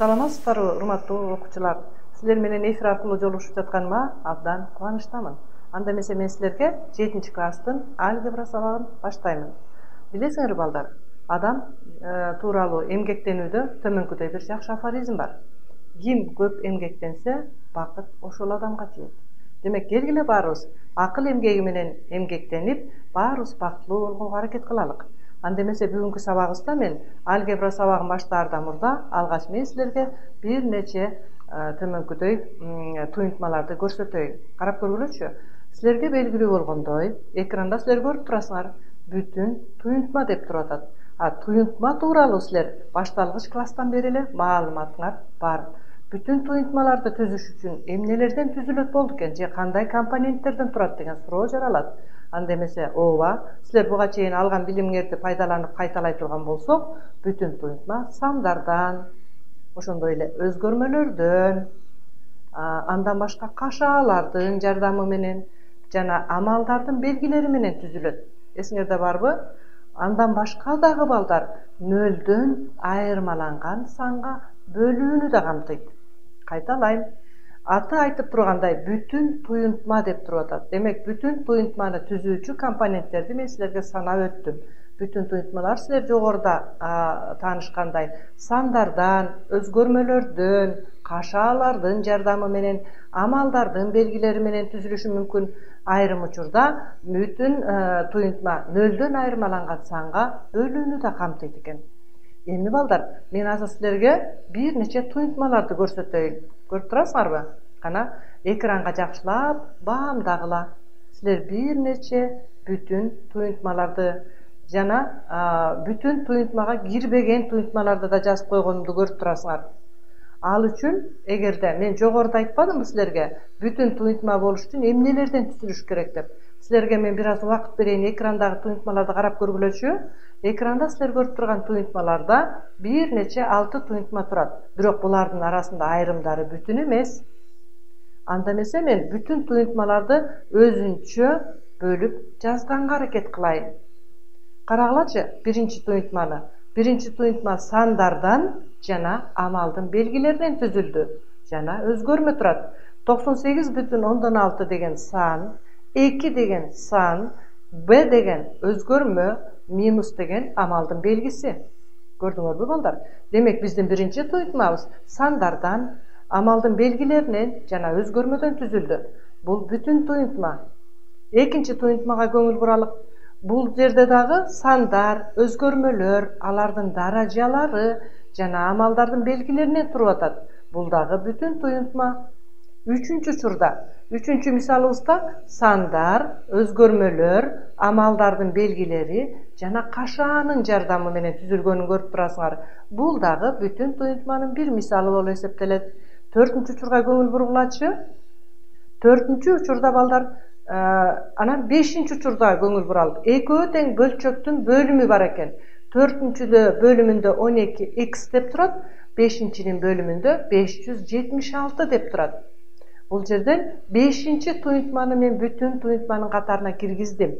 Саламатсыздарбы, урматтуу окуучулар. Силер менен эфир аркылуу жолугушуп жатканыма абдан кубанычтамын. Анда эмесе мен силерге 7 класстын алгебра сабагын баштаймын. Билесиңерби балдар, адам тууралуу эмгектенүүдө төмөнкүдөй бир жакшы афоризм бар. Ким көп эмгектенсе, бакыт ошол адамга тиет. Демек, келгиле баарыбыз акыл эмгеги менен эмгектенип, баарыбыз бактылуу болгонго аракет кылалык. Анда эмесе бүгүнкү сабагыбызда мен алгебра сабагын баштаардан мурда алгач мен силерге бир нече төмөнкүдөй туюнтмаларды көрсөтөйүн. Карап көргүлөчү. Силерге белгилүү болгондой, экранда силер көрүп турасыңар, бүтүн туюнтма деп туруп атат. Туюнтма тууралуу силер башталгыч класстан бери эле маалыматыңар бар. Бүтүн туюнтмаларды түзүш үчүн эмнелерден түзүлөт болду экен, же кандай компоненттерден турат деген суроо жаралат. Анда эмесе, ооба, силер буга чейин алган билимиңерди пайдаланып кайталай турган болсок, бүтүн туюнтма сандардан, ошондой эле өзгөрмөлөрдөн, андан башка кашаалардын жардамы менен жана амалдардын белгилери менен түзүлөт. Эсиңерде барбы? Андан башка дагы балдар нөлдөн айырмаланган санга бөлүүнү да камтыйт. Кайталайм. Аты айтып тургандай бүтүн туюнтма деп туруп атат. Демек, бүтүн туюнтманы түзүүчү компоненттерди мен силерге санап өттүм. Бүтүн туюнтмалар силер жогоруда таанышкандай сандардан, өзгөрмөлөрдөн, кашаалардын жардамы менен, амалдардын белгилери менен түзүлүшү мүмкүн. Айрым учурда бүтүн туюнтма нөлдөн айырмаланган санга бөлүүнү да камтыйт экен. Эми балдар, мен азыр силерге бир нече туюнтмаларды көрсөтөйүн. Көрүп турасыңарбы? Кана экранга жакшылап баамдагыла. Силер бир нече бүтүн туюнтмаларды жана бүтүн туюнтмага кирбеген туюнтмаларды да жазып койгонумду көрүп турасыңар. Ал үчүн, эгерде мен жогоруда айтпадымбы силерге, бүтүн туюнтма болуш үчүн эмнелерден түзүлүш керек деп. Силерге мен бир аз убакыт берейин, экрандагы туюнтмаларды карап көргүлөчү. Экранда силер көрүп турган туюнтмаларда бир нече 6 туюнтма турат. Бирок булардын арасында айрымдары бүтүн эмес. Анда эмесе мен бүтүн туюнтмаларды өзүнчө бөлүп жазганга аракет кылайын. Карагылачы биринчи туюнтманы. Биринчи туюнтма сандардан жана амалдын белгилеринен түзүлдү. Жана өзгөрмө турат. 98,6 деген сан, 2 деген сан, B деген өзгөрмө, минус деген амалдын белгиси. Көрдүңөрбү балдар? Демек, биздин биринчи туюнтмабыз сандардан, амалдын белгилеринен жана өзгөрмөдөн түзүлдү. Бул бүтүн туюнтма. Экинчи туюнтмага көңүл буралык. Бул жерде дагы сандар, өзгөрмөлөр, алардын даражалары жана амалдардын белгилеринен туруп атат. Бул дагы бүтүн туюнтма. Үчүнчү учурда, үчүнчү мисалыбызда сандар, өзгөрмөлөр, амалдардын белгилери жана кашаанын жардамы менен түзүлгөнүн көрүп турасыңар. Бул дагы бүтүн туюнтманын бир мисалы болуп эсептелет. Төртүнчү учурга көңүл бургулачы. Төртүнчү учурда балдар, анан бешинчи учурда көңүл буралып. Экөө тең бөлчөктүн бөлүмү бар экен. Төртүнчүдө бөлүмүндө 12x деп турат, бешинчинин бөлүмүндө 576 деп турат. Бул жерден бешинчи туюнтманы мен бүтүн туюнтманын катарына киргиздим.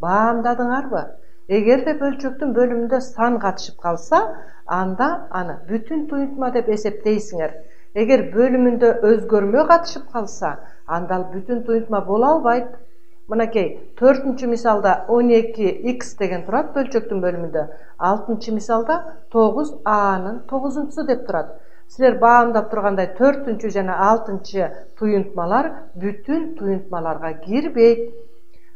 Баамдадыңарбы? Эгерде бөлчөктүн бөлүмүндө сан катышып калса, анда аны бүтүн туюнтма деп эсептейсиңер. Эгер бөлүмүндө өзгөрмө катышып калса, анда ал бүтүн туюнтма боло албайт. Мынакей, 4-чү мисалда 12x деген турат бөлчөктүн бөлүмүндө. 6-чы мисалда 9a-нын 9-чусу деп турат. Силер баамдап тургандай 4-чү жана 6-чы туюнтмалар бүтүн туюнтмаларга кирбейт.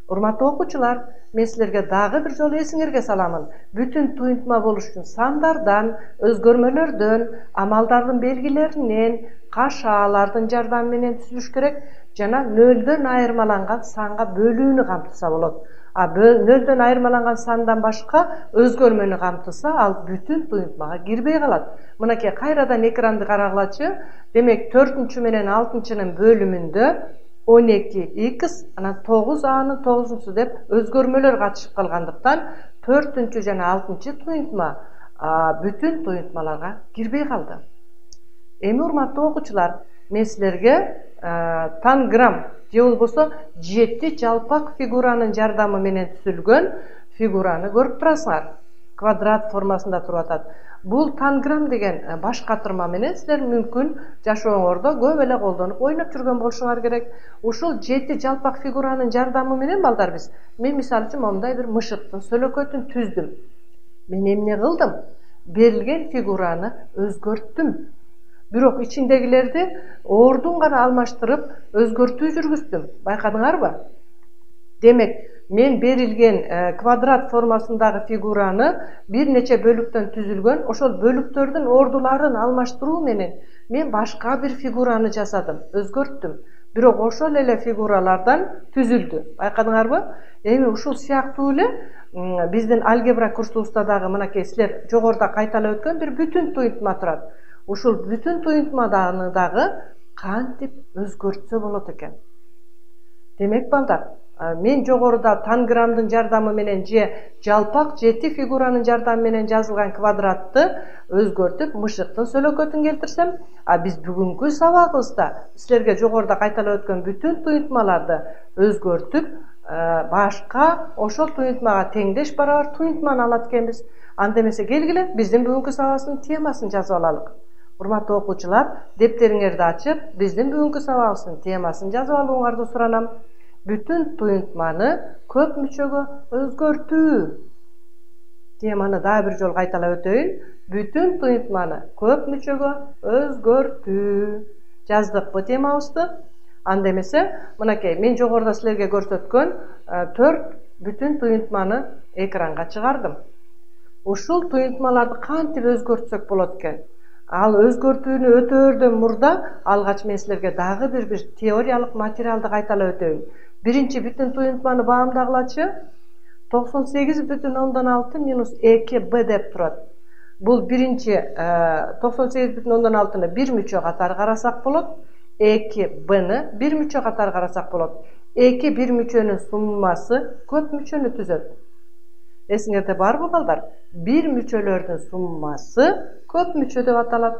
Урматтуу окуучулар, мен силерге дагы бир жолу эсиңерге саламын. Бүтүн туюнтма болуш үчүн сандардан, өзгөрмөлөрдөн, амалдардын белгилеринен, кашаалардын жардамы менен түзүлүш керек жана нөлдөн айырмаланган санга бөлүүнү камтыса болот. Нөлдөн айырмаланган сандан башка өзгөрмөнү камтыса, ал бүтүн туюнтмага кирбей калат. Мынакей, кайрадан экранды карагылачы. Демек, 4-чү менен 6-чынын бөлүмүндө 12x, анан 9a-нын 9-чусу деп өзгөрмөлөр катышып калгандыктан 4-чү жана 6-чы туюнтма бүтүн туюнтмаларга кирбей калды. Эми урматтуу окуучулар, мен силерге танграмм же болбосо 7 жалпак фигуранын жардамы менен түзүлгөн фигураны көрүп турасыңар. квадрат формасында туруп атат. Бул танграмм деген баш катырма менен силер мүмкүн жашооңордо көп эле колдонуп ойноп жүргөн болушуңар керек. Ушул 7 жалпак фигуранын жардамы менен балдар мен мисалы үчүн момундай бир мышыктын сөлөкөтүн түздүм. Мен эмне кылдым? Берилген фигураны өзгөрттүм. Бирок ичиндегилерди ордун гана алмаштырып өзгөртүү жүргүздүм. Байкадыңарбы? Демек, мен берилген квадрат формасындагы фигураны бир нече бөлүктөн түзүлгөн, ошол бөлүктөрдүн ордуларын алмаштыруу менен мен башка бир фигураны жасадым, өзгөрттүм. Бирок ошол эле фигуралардан түзүлдү. Байкадыңарбы? Эми ушул сыяктуу эле биздин алгебра курсубузда дагы мынакей силер жогоруда кайталап өткөн бир бүтүн туюнтма турат. Ушул бүтүн туюнтманы дагы кантип өзгөртсө болот экен? Демек балдар, мен жогоруда танграммдын жардамы менен же жалпак 7 фигуранын жардамы менен жазылган квадратты өзгөртүп мышыктын сөлөкөтүн келтирсем, биз бүгүнкү сабагыбызда силерге жогоруда кайталап өткөн бүтүн туюнтмаларды өзгөртүп башка ошол туюнтмага теңдеш барабар туюнтманы алат экенбиз. Анда эмесе келгиле биздин бүгүнкү сабагыбыздын темасын жазып алалык. Урматтуу окуучулар, дептериңерди ачып, биздин бүгүнкү сабагыбыздын темасын жазып алууңарды суранам. Бүтүн туюнтманы көп мүчөгө өзгөртүү. Теманы дагы бир жолу кайталап өтөйүн. Бүтүн туюнтманы көп мүчөгө өзгөртүү. Жаздыкпы темабызды? Анда эмесе, мынакей мен жогоруда силерге көрсөткөн 4 бүтүн туюнтманы экранга чыгардым. Ушул туюнтмаларды кантип өзгөртсөк болот экен? Ал өзгөртүүнү өтөөрдөн мурда алгач мен силерге дагы бир теориялык материалды кайталап өтөйүн. Биринчи бүтүн туюнтманы баамдагылачы 98,6 минус 2b деп турат. Бул биринчи 98,6-ны бир мүчө катары карасак болот. 2b-ны бир мүчө катары карасак болот. 2 бир мүчөнүн суммасы көп мүчөнү түзөт. Эсиңерде барбы балдар? Бир мүчөлөрдүн суммасы көп мүчө деп аталат.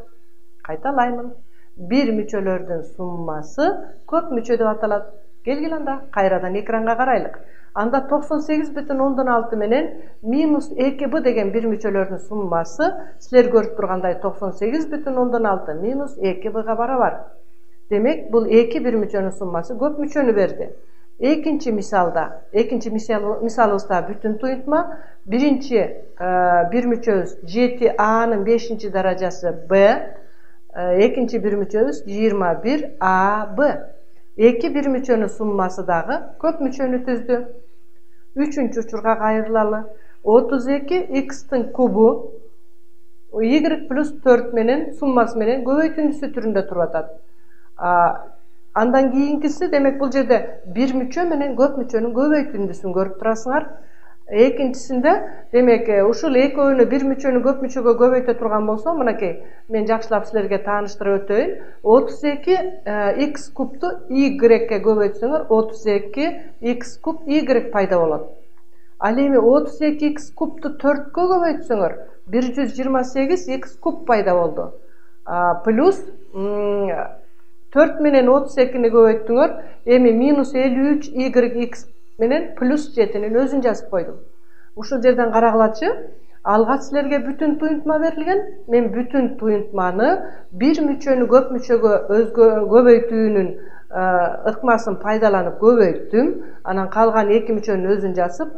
Кайталаймын. Бир мүчөлөрдүн суммасы көп мүчө деп аталат. Келгиле анда, кайрадан экранга карайлык. Анда 98,6 менен минус 2b деген бир мүчөлөрдүн суммасы силер көрүп тургандай 98,6 минус 2b-га барабар. Демек, бул 2 бир мүчөнүн суммасы көп мүчөнү берди. Экинчи мисалыбызда бүтүн туюнтма. Биринчи бир мүчөбүз 7a-нын 5-чи даражасы b, экинчи бир мүчөбүз 21ab. 2 бир мүчөнүн суммасы дагы көп мүчөнү түздү. Үчүнчү учурга кайрылалы. 32x-тын кубу y плюс 4 менен суммасы менен көбөйтүндүсү түрүндө туруп атат. Андан кийинкиси, демек бул жерде бир мүчө менен көп мүчөнүн көбөйтүндүсүн көрүп турасыңар. Экинчисинде, демек ушул экөөнү бир мүчөнү көп мүчөгө көбөйтө турган болсо, мынакей мен жакшылап силерге тааныштырып өтөйүн. 32x кубту y-ге көбөйтсөңөр, 32x куб y пайда болот. Ал эми 32x кубту 4-кө көбөйтсөңөр, 128x куб пайда болду. Плюс 4 менен 32-ни көбөйттүңөр, эми минус 53 yx менен плюс 7-нин өзүн жазып койдум. Ушул жерден карагылачы, алгач силерге бүтүн туюнтма берилген. Мен бүтүн туюнтманы бир мүчөнү көп мүчөгө көбөйтүүнүн ыкмасын пайдаланып көбөйттүм. Анан калган 2 мүчөнүн өзүн жазып,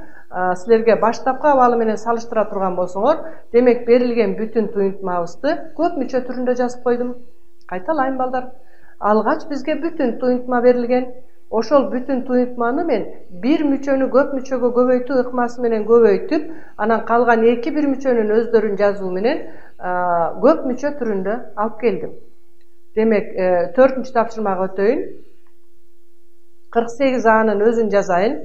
силерге баштапкы абалы менен салыштыра турган болсоңор, демек берилген бүтүн туюнтмабызды көп мүчө түрүндө жазып койдум. Кайталайм балдар. Алгач бизге бүтүн туюнтма берилген. Ошол бүтүн туюнтманы мен бир мүчөнү көп мүчөгө көбөйтүү ыкмасы менен көбөйтүп, анан калган 2 бир мүчөнүн өздөрүн жазуу менен көп мүчө түрүндө алып келдим. Демек, 4-нчү тапшырмага өтөйүн. 48a-нын өзүн жазайын.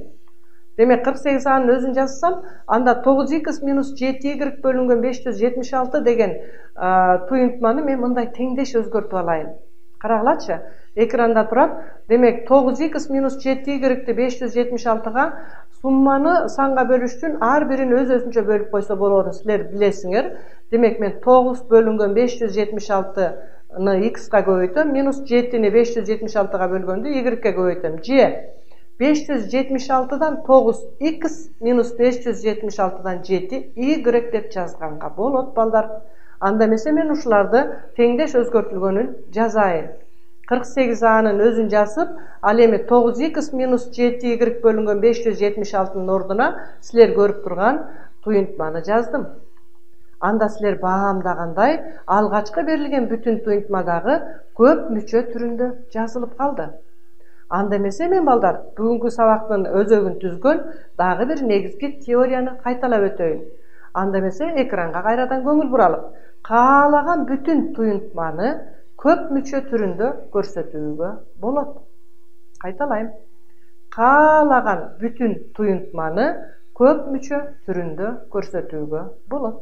Демек, 48a-нын өзүн жазсам, анда 9x минус 7y бөлүнгөн 576 деген туюнтманы мен мындай теңдеш өзгөртүп алайын. Карагылачы, экранда турат. Демек, 9x минус 7y-ди 576-га сумманы санга бөлүш үчүн ар бирин өз-өзүнчө бөлүп койсо болоорун силер билесиңер. Демек, мен 9 бөлүнгөн 576-ны x-га көбөйтөм, минус 7-ни 576-га бөлгөндү y-ге көбөйтөм. Же 576'dan 9 x minus 576'dan 7 y деп жазганга болот балдар. Анда эмесе мен ушуларды теңдеш өзгөртүлгөнүн жазайын. 48a'nın özün жазып, ал эми 9x minus 7y бөлүнгөн 576'нын ордуна силер көрүп турган туюнтманы жаздым. Анда силер баамдагандай алгачкы берилген бүтүн туюнтмадагы көп мүчө түрүндө жазылып калды. Анда эмесе мен балдар бүгүнкү сабактын өзөгүн түзгөн дагы бир негизги теорияны кайталап өтөйүн. Анда эмесе экранга кайрадан көңүл буралып, каалаган бүтүн туюнтманы көп мүчө түрүндө көрсөтүүгө болот. Кайталайм. Каалаган бүтүн туюнтманы көп мүчө түрүндө көрсөтүүгө болот.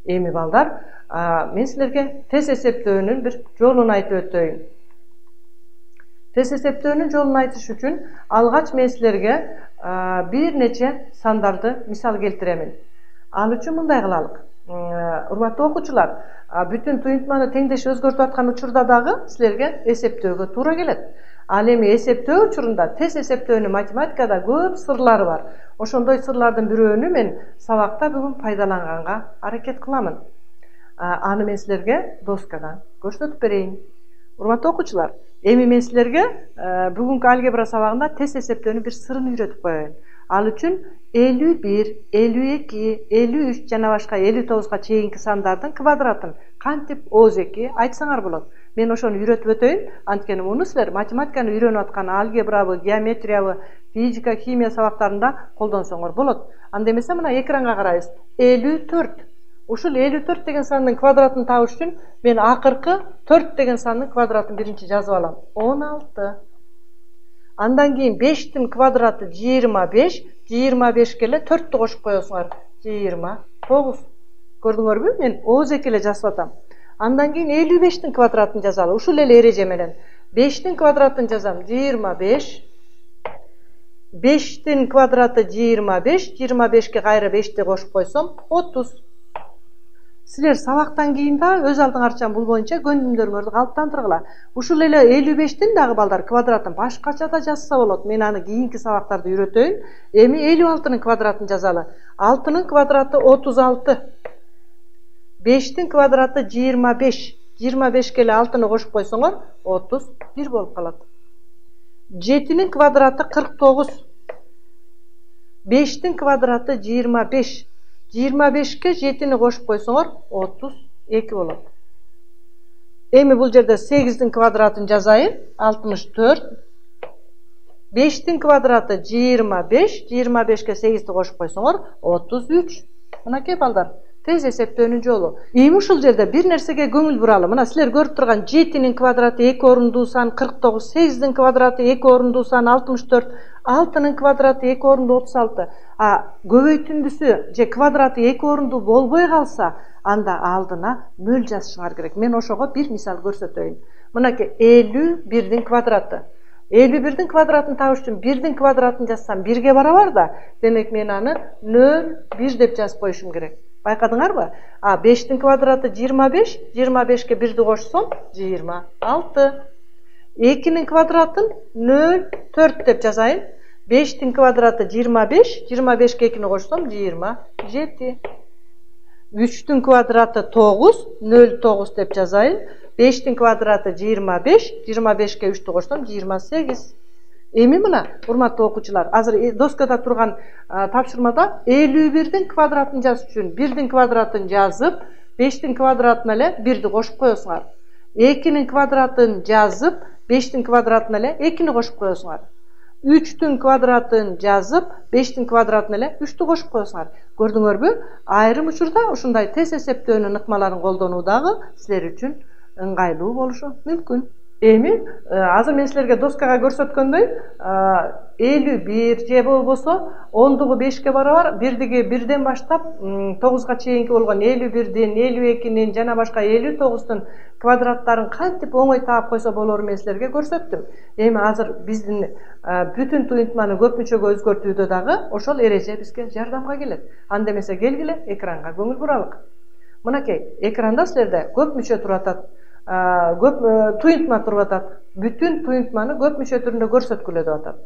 Эми балдар, мен силерге тез эсептөөнүн бир жолун айтып өтөйүн. Тез эсептөөнүн жолун айтыш үчүн алгач мен силерге бир нече сандарды мисал келтиремин. Ал үчүн мындай кылалык. Урматтуу окуучулар, бүтүн туюнтманы теңдеш өзгөртүп аткан учурда дагы силерге эсептөөгө туура келет. Ал эми эсептөө учурунда тез эсептөөнүн математикада көп сырлары бар. Ошондой сырлардын бирөөнү мен сабакта бүгүн пайдаланганга аракет кыламын. Аны мен силерге доскадан көрсөтүп берейин. Урматтуу окуучулар, эми мен силерге бүгүнкү алгебра сабагында тез эсептөөнүн бир сырын үйрөтүп коеюн. Ал үчүн 51, 52, 53 жана башка 59га чейинки сандардын квадратын кантип ооз-2 айтсаңар болот. Мен ошону үйрөтүп өтөйүн. Анткени муну силер математиканы үйрөнүп аткан алгебрабы, геометриябы, физика, химия сабактарында колдонсоңор болот. Анда эмесе мына экранга карайбыз. 54. Ушул 54 деген сандын квадратын табыш үчүн мен акыркы 4 деген сандын квадратын биринчи жазып алам. 16. Андан кийин 5тин квадраты 25, 25 эле 4тү кошуп коесуңар. 29. Көрдүңөрбү? Мен ооз-2 эле жазып атам. Андан кийин 55тин квадратын жазалы. Ушул эле эреже менен 5тин квадратын жазам. 25. 5тин квадраты 25, 25ке кайра 5ти кошуп койсом 30. Силер сабактан кийин да өз алдыңарчан бул боюнча көндүмдөрүңөрдү калыптандыргыла. Ушул эле 55тин дагы балдар квадратын башкача да жазса болот. Мен аны кийинки сабактарда үйрөтөйүн. Эми 56тын квадратын жазалы. 6тын квадраты 36. 5тин квадраты 25. 25ке эле 6-ны кошуп койсоңор 31 болуп калат. 7тин квадраты 49. 5тин квадраты 25. 25ке 7-ни кошуп койсоңор 32 болот. Эми бул жерде 8тин квадратын жазайын. 64. 5тин квадраты 25. 25ке 8ти кошуп койсоңор 33. Мынакей балдар, тез эсептөөнүн жолу. Эми ушул жерде бир нерсеге көңүл буралы. Мына силер көрүп турган 7-нин квадраты 2 орундуу сан 49, 8-дин квадраты 2 орундуу сан 64, 6-нын квадраты 2 орундуу 36. Көбөйтүндүсү же квадраты 2 орундуу болбой калса, анда алдына 0 жазышыңар керек. Мен ошого бир мисал көрсөтөйүн. Мынакей 51дин квадраты. 51дин квадратын табыш үчүн 1дин квадратын жазсам 1ге барабар да. Демек мен аны 0,1 деп жазып коюшум керек. Байкадыңарбы? 5тин квадраты 25, 25ке 1ди кошсом 26. 2-нин квадратын 0,4 деп жазайын. 5тин квадраты 25, 25ке 2-ни кошсом 27. 3тин квадраты 9, 0,9 деп жазайын. 5тин квадраты 25, 25ке 3-тү кошсом 28. Эми мына, урматтуу окуучулар, азыр доскада турган тапшырмада 51дин квадратын жазыш үчүн 1дин квадратын жазып, 5тин квадратына эле 1ди кошуп коесуңар. 2-нин квадратын жазып, 5тин квадратына эле 2-ни кошуп коесуңар. 3түн квадратын жазып, 5тин квадратына эле 3тү кошуп коесуңар. Көрдүңөрбү? Айрым учурда ушундай тез эсептөөнүн ыкмаларын колдонуу дагы силер үчүн ыңгайлуу болушу мүмкүн. Эми азыр мен силерге доскага көрсөткөндөй 51 же болбосо 10-дугу 5ке барабар, 1ден баштап 9га чейинки болгон 51дин, 52нин жана башка 59тун квадраттарын кантип оңой таап койсо болорун мен силерге көрсөттүм. Эми азыр биздин бүтүн туюнтманы көп мүчөгө өзгөртүүдө дагы ошол эреже бизге жардамга келет. Анда эмесе келгиле экранга көңүл буралык. Мынакей, экранда силерде көп мүчө туруп атат. Көп туюнтма туруп атат. Бүтүн туюнтманы көп мүчө түрүндө көрсөткүлө деп атат.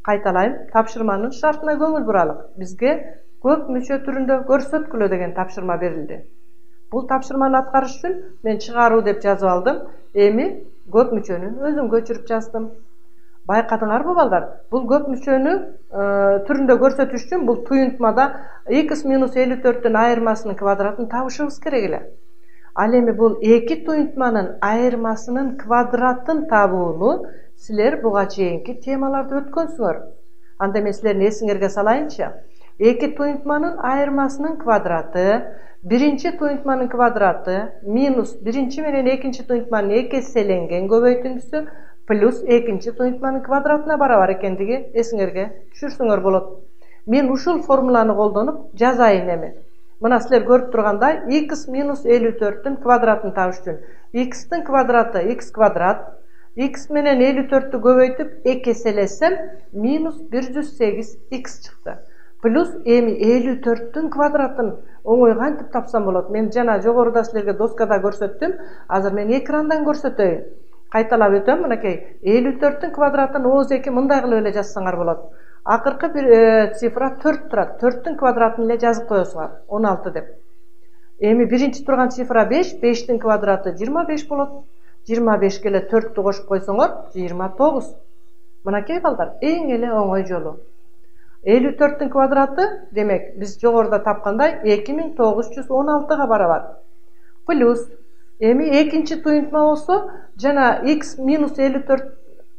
Кайталайм, тапшырманын шартына көңүл буралык. Бизге көп мүчө түрүндө көрсөткүлө деген тапшырма берилди. Бул тапшырманы аткарыш үчүн мен чыгаруу деп жазып алдым. Эми көп мүчөнү өзүм көчүрүп жаздым. Байкадыңарбы балдар? Бул көп мүчөнү түрүндө көрсөтүш үчүн бул туюнтмада x минус 54-тün айырмасынын квадратын табышыбыз керек эле. Ал эми бул эки туюнтманын айырмасынын квадратын табууну силер буга чейинки темаларды өткөнсүңөр. Анда мен силердин эсиңерге салайынчы. Эки туюнтманын айырмасынын квадраты, биринчи туюнтманын квадраты минус биринчи менен экинчи туюнтманын эки эселенген көбөйтүндүсү плюс экинчи туюнтманын квадратына барабар экендиги эсиңерге түшүрсөңөр болот. Мен ушул формуланы колдонуп жазайын эми. Мына силер көрүп тургандай x минус 54-тün квадратын табыш үчүн x-тин квадраты x квадрат, x менен 54-тü көбөйтүп 2 эселесем минус 108 x чыкты. Плюс эми 54-тün квадратын оңой кантип тапсам болот? Мен жана жогоруда силерге доскада көрсөттүм. Азыр мен экрандан көрсөтөйүн. Кайталап өтөм. Мынакей 54-тün квадратын ooz 2 мындай кылып эле жазсаңар болот. Акыркы бир цифра 4 турат. 4-тün квадратын эле жазып коесуңар. 16 деп. Эми биринчи турган цифра 5, 5-тün квадраты 25 болот. 25 келе 4-тü кошуп койсоңор 29. Мынакей балдар, эң эле оңой жолу. 54-тün квадраты, демек, биз жогоруда тапкандай 2916-га барабар. Плюс, эми экинчи туюнтма болсо, жана x минус 54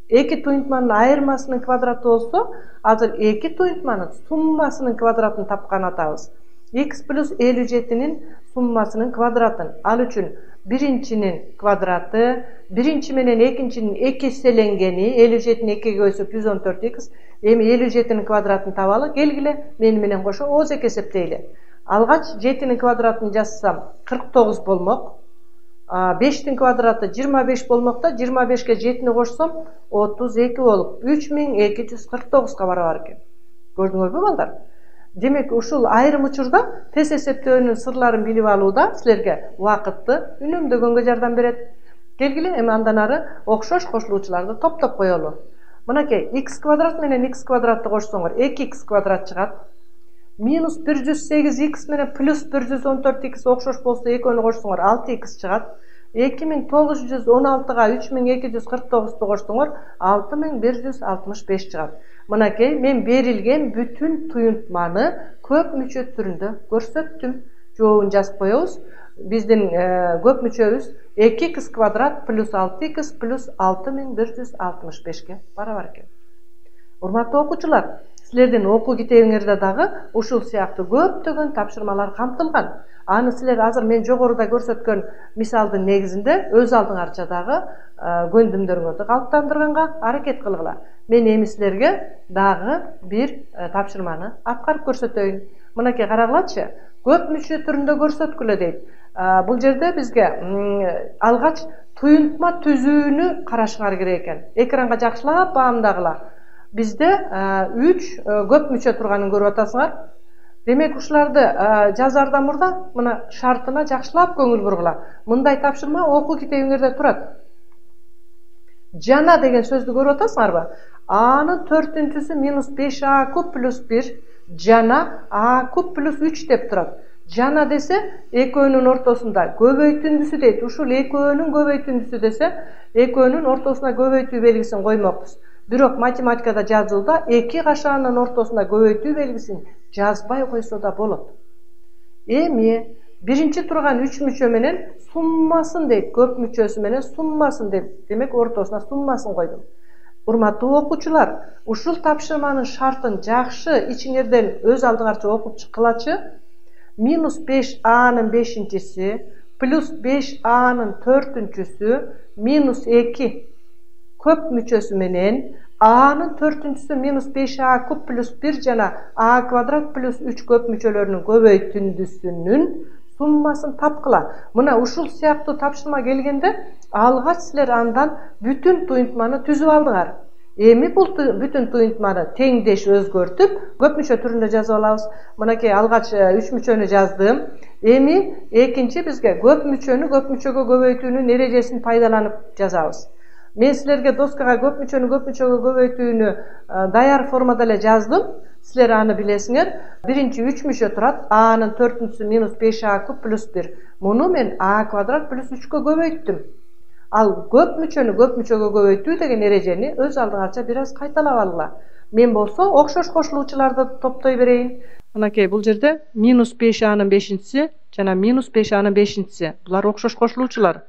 эки туюнтманын айырмасынын квадраты болсо, азыр эки туюнтманын суммасынын квадратын тапкан атабыз. X плюс 57-нин суммасынын квадратын. Ал үчүн биринчинин квадраты, биринчи менен экинчинин эки эселенгени, 57-ни 2-ге көйсөп 114x, эми 57-нин квадратын табалы, келгиле, мени менен кошо ooz 2 эсептейли. Алгач 7-нин квадратын жазсам 49 болмок, 5-тин квадраты 25 болмокта, 25-ке 7-ни кошсом 32 болуп, 3249-га барабар экен. Көрдүңөрбү балдар? Демек, ушул айрым учурда тез эсептөөнүн сырларын билип алууда силерге убакытты үнөмдөгөнгө жардам берет. Келгиле, эми андан ары окшош кошулуучуларды топтоп коелу. Мынакей, x квадрат менен x квадратты кошсоңор 2x квадрат чыгат. Минус 108x менен плюс 114x окшош болсо экөөнү кошсоңор 6x чыгат. 2916-га 3249-ту кошсоңор 6165 чыгат. Мынакей, мен берилген бүтүн туюнтманы көп мүчө түрүндө көрсөттүм. Жообун жазып коебуз. Биздин көп мүчөбүз 2x квадрат плюс 6x плюс 6165-ке барабар экен. Урматтуу окуучулар, силердин окуу китебиңерде дагы ушул сыяктуу көптөгөн тапшырмалар камтылган. Аны силер азыр мен жогоруда көрсөткөн мисалдын негизинде өз алдыңарча дагы көндүмдөрүңөрдү калыптандырганга аракет кылгыла. Мен эми силерге дагы бир тапшырманы аткарып көрсөтөйүн. Мынакей карагылачы, көп мүчө түрүндө көрсөткүлө дейт. Бул жерде бизге алгач туюнтма түзүүнү карашыңар керек экен. Экранга жакшылап баамдагыла. Бизде 3 көп мүчө турганын көрүп атасыңар. Демек, ушуларды жазардан мурда мына шартына жакшылап көңүл бургула. Мындай тапшырма окуу китебиңерде турат. Жана деген сөздү көрүп атасыңарбы? A'нын 4-түнчүсү минус 5a куб плюс 1 жана a куб плюс 3 деп турат. Жана десе, экөөнүн ортосунда көбөйтүндүсү дейт. Ушул экөөнүн көбөйтүндүсү десе, экөөнүн ортосуна көбөйтүү белгисин коймокпуз. Бирок математикада жазууда эки кашаанын ортосунда көбөйтүү белгисин жазбай койсо да болот. Эми биринчи турган 3 мүчө менен суммасын дейт. Көп мүчөсү менен суммасын деп, демек ортосуна суммасын койдум. Урматтуу окуучулар, ушул тапшырманын шартын жакшы ичиңерден өз алдыңарча окуп чыккылачы. Минус 5a'нын 5-нчиси плюс 5a'нын 4-түнчүсү минус 2 көп мүчөсү менен a'нын 4-түнчүсү минус 5a куб плюс 1 жана a квадрат плюс 3 көп мүчөлөрүнүн көбөйтүндүсүнүн суммасын тапкыла. Мына ушул сыяктуу тапшырма келгенде алгач силер андан бүтүн туюнтманы түзүп алдыңар. Эми бул бүтүн туюнтманы теңдеш өзгөртүп, көп мүчө түрүндө жазып алабыз. Мынакей алгач 3 мүчөнү жаздым. Эми экинчи бизге көп мүчөнү көп мүчөгө көбөйтүүнүн эрежесин пайдаланып жазабыз. Мен силерге доскага көп мүчөгө көбөйтүүнү даяр формада эле жаздым. Силер аны билесиңер. Биринчи 3 мүчө турат. A'нын 4-сү минус 5a куб плюс 1. Муну мен a квадрат плюс 3кө көбөйттүм. Ал көп мүчөгө көбөйтүү деген эрежени өз алдыңарча бир аз кайталап алгыла. Мен болсо окшош кошулуучуларды топтой берейин. Мынакей бул жерде минус 5a'нын 5-си жана минус 5a'нын 5-си. Булар окшош кошулуучулар.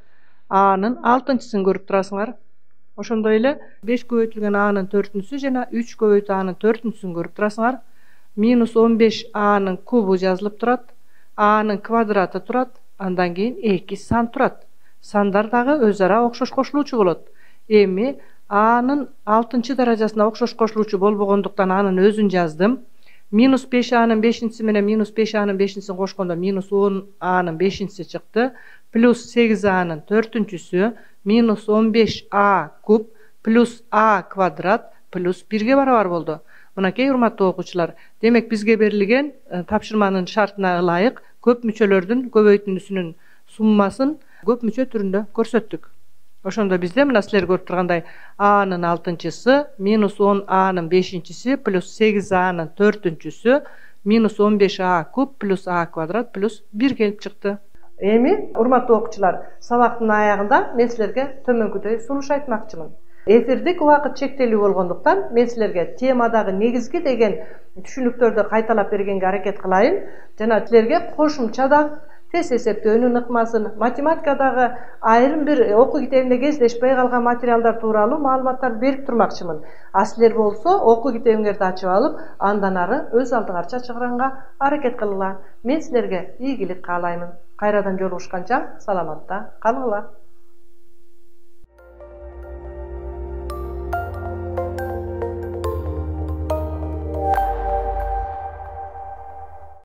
A'нын 6-чысын көрүп турасыңар. Ошондой эле 5 көбөйтүлгөн a'нын 4-сү жана 3 көбөйтүү a'нын 4-сүн көрүп турасыңар. Минус 15a'нын кубу жазылып турат. A'нын квадраты турат. Андан кийин 2 сан турат. Сандар дагы өз ара окшош кошулуучу болот. Эми a'нын 6-чы даражасына окшош кошулуучу болбогондуктан анын өзүн жаздым. Минус 5a'нын 5-си менен минус 5a'нын 5-син кошкондо минус 10a'нын 5-си чыкты. Плюс 8a'нын 4-чүсү минус 15a куб плюс a квадрат плюс 1ге барабар болду. Мынакей урматтуу окуучулар, демек бизге берилген тапшырманын шартына ылайык көп мүчөлөрдүн көбөйтүнүсүнүн суммасын көп мүчө түрүндө көрсөттүк. Ошондо бизде мына силер көрүп тургандай a'нын 6-чысы минус 10a'нын 5-си плюс 8a'нын 4-чүсү минус 15a куб плюс a квадрат плюс 1 келип чыкты. Эми урматтуу окуучулар, сабактын аягында мен силерге төмөнкүдөй сунуш айтмакчымын. Эфирдик убакыт чектелүү болгондуктан мен силерге темадагы негизги деген түшүнүктөрдү кайталап бергенге аракет кылайын жана силерге кошумча да тез эсептөөнүн ыкмасын, математикадагы айрым бир окуу китебинде кездешпей калган материалдар тууралуу маалыматтарды берип турмакчымын. А силер болсо окуу китебиңерди ачып алып, андан ары өз алдыңарча чыгаранга аракет кылгыла. Мен силерге ийгилик каалаймын. Кайрадан жолугушканча саламатта калгыла.